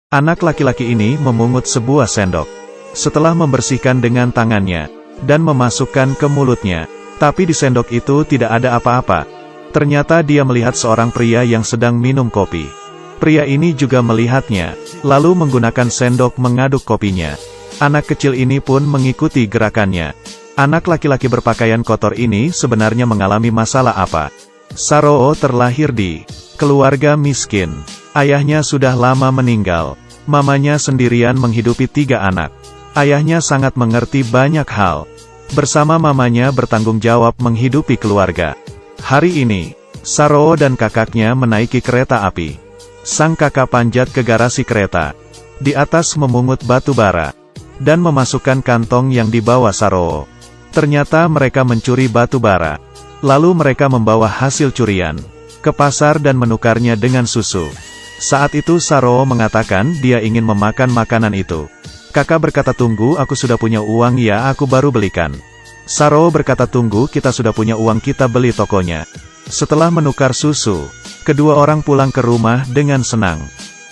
Anak laki-laki ini memungut sebuah sendok. Setelah membersihkan dengan tangannya, dan memasukkan ke mulutnya. Tapi di sendok itu tidak ada apa-apa. Ternyata dia melihat seorang pria yang sedang minum kopi. Pria ini juga melihatnya, lalu menggunakan sendok mengaduk kopinya. Anak kecil ini pun mengikuti gerakannya. Anak laki-laki berpakaian kotor ini sebenarnya mengalami masalah apa? Saroo terlahir di keluarga miskin. Ayahnya sudah lama meninggal. Mamanya sendirian menghidupi 3 anak. Ayahnya sangat mengerti banyak hal. Bersama mamanya bertanggung jawab menghidupi keluarga. Hari ini, Saroo dan kakaknya menaiki kereta api. Sang kakak panjat ke garasi kereta. Di atas memungut batu bara. Dan memasukkan kantong yang dibawa Saroo. Ternyata mereka mencuri batu bara. Lalu mereka membawa hasil curian ke pasar dan menukarnya dengan susu. Saat itu Saroo mengatakan dia ingin memakan makanan itu. Kakak berkata, tunggu, aku sudah punya uang ya, aku baru belikan. Saroo berkata, tunggu, kita sudah punya uang, kita beli tokonya. Setelah menukar susu, kedua orang pulang ke rumah dengan senang.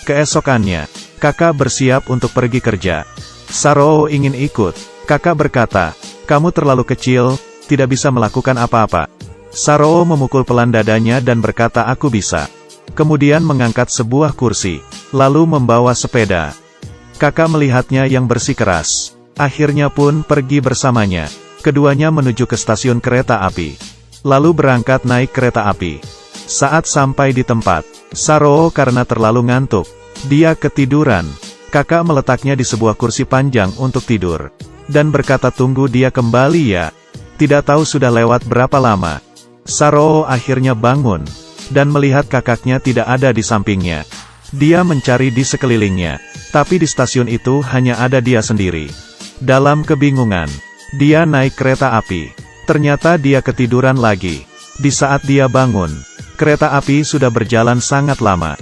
Keesokannya, kakak bersiap untuk pergi kerja. Saroo ingin ikut. Kakak berkata, kamu terlalu kecil, tidak bisa melakukan apa-apa. Saroo memukul pelan dadanya dan berkata, aku bisa. Kemudian mengangkat sebuah kursi, lalu membawa sepeda. Kakak melihatnya yang bersikeras. Akhirnya pun pergi bersamanya. Keduanya menuju ke stasiun kereta api. Lalu berangkat naik kereta api. Saat sampai di tempat, Saroo karena terlalu ngantuk, dia ketiduran. Kakak meletaknya di sebuah kursi panjang untuk tidur. Dan berkata, tunggu, dia kembali ya. Tidak tahu sudah lewat berapa lama. Saroo akhirnya bangun. Dan melihat kakaknya tidak ada di sampingnya. Dia mencari di sekelilingnya. Tapi di stasiun itu hanya ada dia sendiri. Dalam kebingungan, dia naik kereta api. Ternyata dia ketiduran lagi. Di saat dia bangun, kereta api sudah berjalan sangat lama.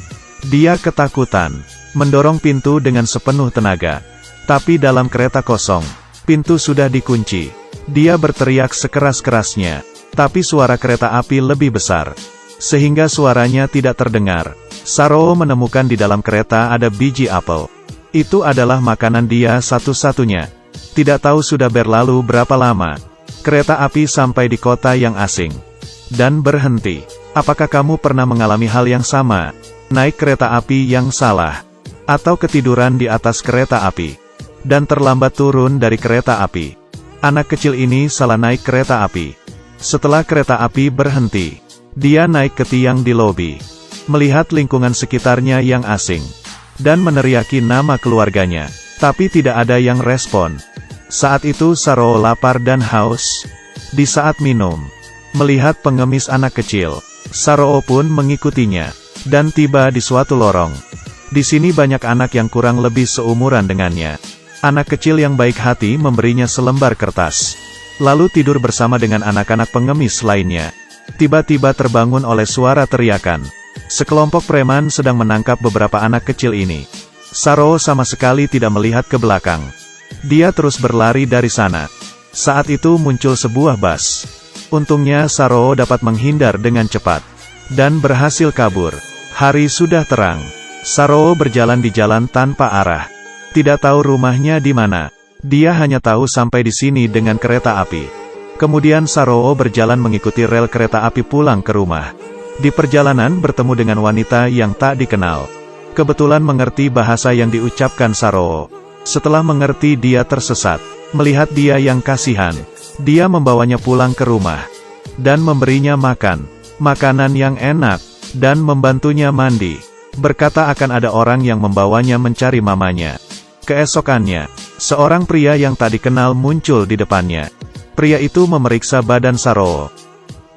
Dia ketakutan, mendorong pintu dengan sepenuh tenaga. Tapi dalam kereta kosong, pintu sudah dikunci. Dia berteriak sekeras-kerasnya. Tapi suara kereta api lebih besar. Sehingga suaranya tidak terdengar. Saroo menemukan di dalam kereta ada biji apel. Itu adalah makanan dia satu-satunya. Tidak tahu sudah berlalu berapa lama. Kereta api sampai di kota yang asing. Dan berhenti. Apakah kamu pernah mengalami hal yang sama? Naik kereta api yang salah. Atau ketiduran di atas kereta api. Dan terlambat turun dari kereta api. Anak kecil ini salah naik kereta api. Setelah kereta api berhenti, dia naik ke tiang di lobi. Melihat lingkungan sekitarnya yang asing. Dan meneriaki nama keluarganya. Tapi tidak ada yang respon. Saat itu Saroo lapar dan haus. Di saat minum, melihat pengemis anak kecil, Saroo pun mengikutinya. Dan tiba di suatu lorong. Di sini banyak anak yang kurang lebih seumuran dengannya. Anak kecil yang baik hati memberinya selembar kertas. Lalu tidur bersama dengan anak-anak pengemis lainnya. Tiba-tiba terbangun oleh suara teriakan. Sekelompok preman sedang menangkap beberapa anak kecil ini. Saroo sama sekali tidak melihat ke belakang. Dia terus berlari dari sana. Saat itu muncul sebuah bus. Untungnya Saroo dapat menghindar dengan cepat. Dan berhasil kabur. Hari sudah terang. Saroo berjalan di jalan tanpa arah. Tidak tahu rumahnya di mana. Dia hanya tahu sampai di sini dengan kereta api. Kemudian Saroo berjalan mengikuti rel kereta api pulang ke rumah. Di perjalanan bertemu dengan wanita yang tak dikenal. Kebetulan mengerti bahasa yang diucapkan Saroo. Setelah mengerti dia tersesat. Melihat dia yang kasihan. Dia membawanya pulang ke rumah. Dan memberinya makan. Makanan yang enak. Dan membantunya mandi. Berkata akan ada orang yang membawanya mencari mamanya. Keesokannya, seorang pria yang tak dikenal muncul di depannya. Pria itu memeriksa badan Saroo.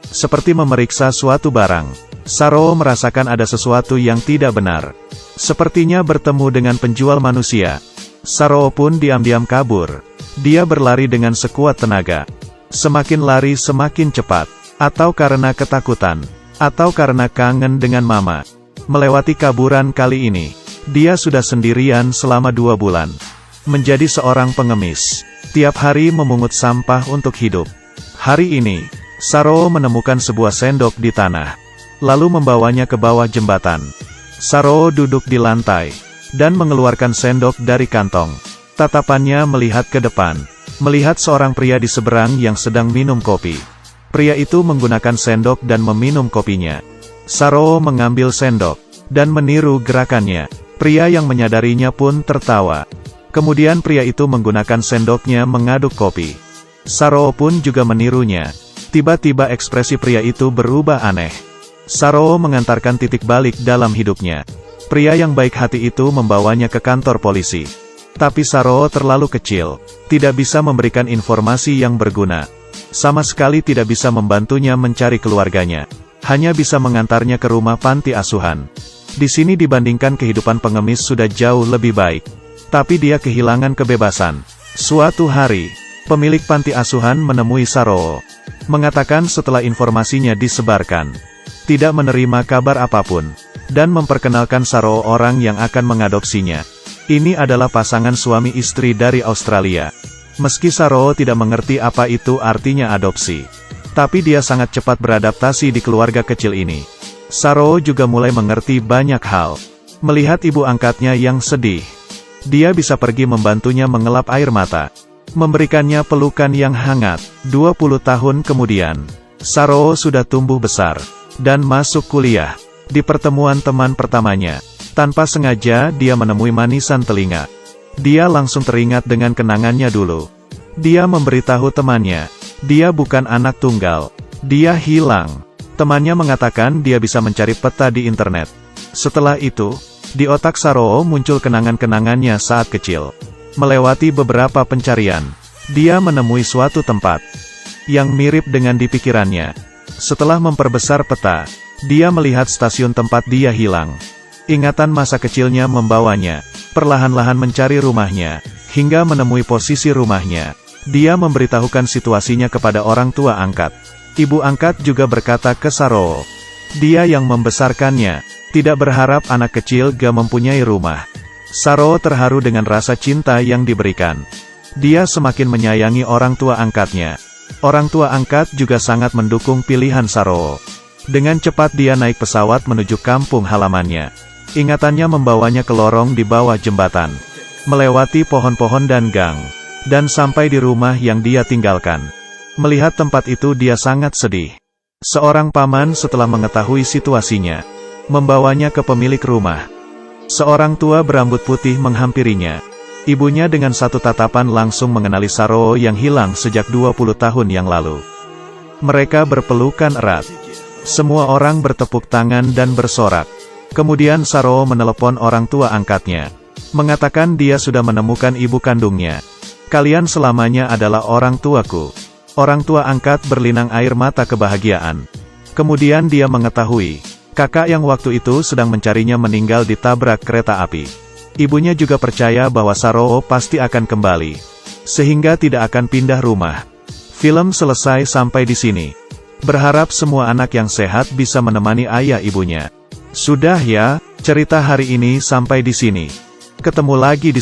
Seperti memeriksa suatu barang. Saroo merasakan ada sesuatu yang tidak benar. Sepertinya bertemu dengan penjual manusia. Saroo pun diam-diam kabur. Dia berlari dengan sekuat tenaga. Semakin lari semakin cepat. Atau karena ketakutan. Atau karena kangen dengan mama. Melewati kaburan kali ini. Dia sudah sendirian selama 2 bulan. Menjadi seorang pengemis. Tiap hari memungut sampah untuk hidup. Hari ini, Saroo menemukan sebuah sendok di tanah. Lalu membawanya ke bawah jembatan. Saroo duduk di lantai. dan mengeluarkan sendok dari kantong. Tatapannya melihat ke depan, melihat seorang pria di seberang yang sedang minum kopi. Pria itu menggunakan sendok dan meminum kopinya. Saroo mengambil sendok dan meniru gerakannya. Pria yang menyadarinya pun tertawa. Kemudian pria itu menggunakan sendoknya mengaduk kopi. Saroo pun juga menirunya. Tiba-tiba ekspresi pria itu berubah aneh. Saroo mengantarkan titik balik dalam hidupnya. Pria yang baik hati itu membawanya ke kantor polisi. Tapi Saroo terlalu kecil, tidak bisa memberikan informasi yang berguna. Sama sekali tidak bisa membantunya mencari keluarganya. Hanya bisa mengantarnya ke rumah panti asuhan. Di sini dibandingkan kehidupan pengemis sudah jauh lebih baik. Tapi dia kehilangan kebebasan. Suatu hari, pemilik panti asuhan menemui Saroo. Mengatakan setelah informasinya disebarkan, tidak menerima kabar apapun, dan memperkenalkan Saroo orang yang akan mengadopsinya. Ini adalah pasangan suami istri dari Australia. Meski Saroo tidak mengerti apa itu artinya adopsi, tapi dia sangat cepat beradaptasi di keluarga kecil ini. Saroo juga mulai mengerti banyak hal. Melihat ibu angkatnya yang sedih, dia bisa pergi membantunya mengelap air mata, memberikannya pelukan yang hangat. 20 tahun kemudian, Saroo sudah tumbuh besar, dan masuk kuliah. Di pertemuan teman pertamanya, tanpa sengaja dia menemui manisan telinga. Dia langsung teringat dengan kenangannya dulu. Dia memberitahu temannya, dia bukan anak tunggal. Dia hilang. Temannya mengatakan dia bisa mencari peta di internet. Setelah itu, di otak Saroo muncul kenangan-kenangannya saat kecil. Melewati beberapa pencarian, dia menemui suatu tempat yang mirip dengan di pikirannya. Setelah memperbesar peta, dia melihat stasiun tempat dia hilang. Ingatan masa kecilnya membawanya, perlahan-lahan mencari rumahnya, hingga menemui posisi rumahnya. Dia memberitahukan situasinya kepada orang tua angkat. Ibu angkat juga berkata ke Saroo, dia yang membesarkannya, tidak berharap anak kecil gak mempunyai rumah. Saroo terharu dengan rasa cinta yang diberikan. Dia semakin menyayangi orang tua angkatnya. Orang tua angkat juga sangat mendukung pilihan Saroo. Dengan cepat dia naik pesawat menuju kampung halamannya. Ingatannya membawanya ke lorong di bawah jembatan, melewati pohon-pohon dan gang, dan sampai di rumah yang dia tinggalkan. Melihat tempat itu dia sangat sedih. Seorang paman setelah mengetahui situasinya, membawanya ke pemilik rumah. Seorang tua berambut putih menghampirinya. Ibunya dengan satu tatapan langsung mengenali Saroo yang hilang sejak 20 tahun yang lalu. Mereka berpelukan erat. Semua orang bertepuk tangan dan bersorak. Kemudian Saroo menelepon orang tua angkatnya, mengatakan dia sudah menemukan ibu kandungnya. Kalian selamanya adalah orang tuaku. Orang tua angkat berlinang air mata kebahagiaan. Kemudian dia mengetahui, kakak yang waktu itu sedang mencarinya meninggal ditabrak kereta api. Ibunya juga percaya bahwa Saroo pasti akan kembali, sehingga tidak akan pindah rumah. Film selesai sampai di sini. Berharap semua anak yang sehat bisa menemani ayah ibunya. Sudah ya, cerita hari ini sampai di sini. Ketemu lagi di